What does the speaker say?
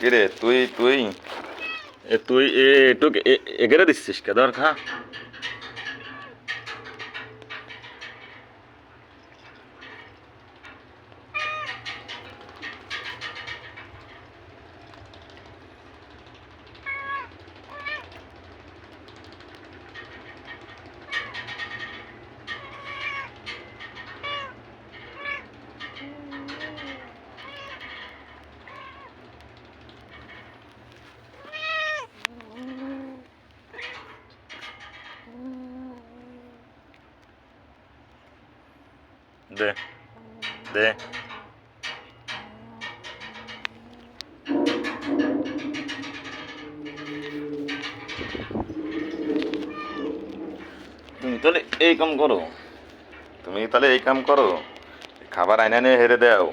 কিরে তুই তুই তুই একটু এগেরে দিচ্ছিস কে ধর খা। দে দে তুমি তাহলে এই কাম করো, তুমি তাহলে এই কাম করো, খাবার আইনা নিয়ে হেরে দাও।